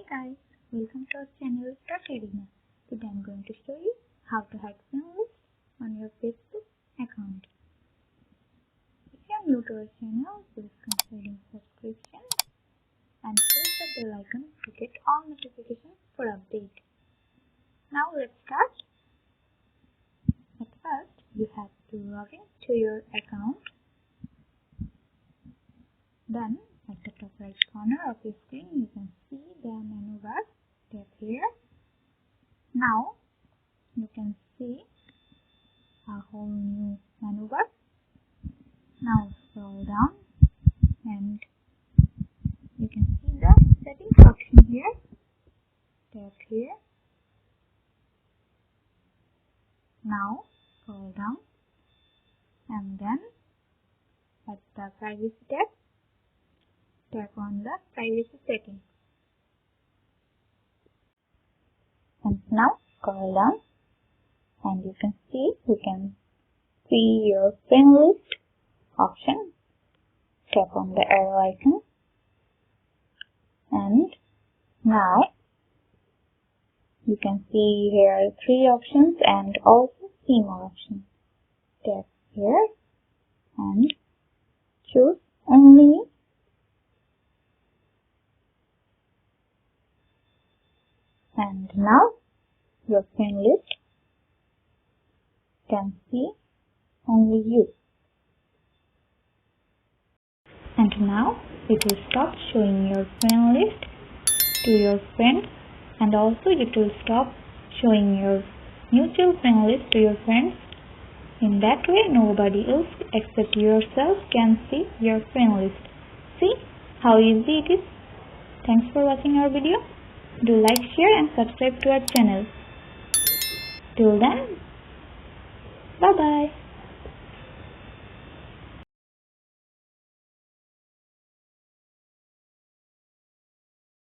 Hey guys, welcome to our channel tutarena. Today I'm going to show you how to hide friend list on your Facebook account. If you are new to our channel, please consider subscription and press the bell icon to get all notifications for update. Now let's start. At first, you have to log in to your account. Then at the top right corner of your screen, you can see the menu bar. Tap here. Now you can see a whole new menu bar. Now scroll down and you can see the settings option here. Tap here. Now scroll down and then at the privacy tab, tap on the privacy settings. And now scroll down and you can see your friend list option. Tap on the arrow icon and now you can see here are 3 options and also see more options. Tap here and choose only me. And now your friend list can see only you. And now it will stop showing your friend list to your friends, and also it will stop showing your mutual friend list to your friends. In that way, nobody else except yourself can see your friend list. See how easy it is? Thanks for watching our video. Do like, share and subscribe to our channel. Till then, bye bye.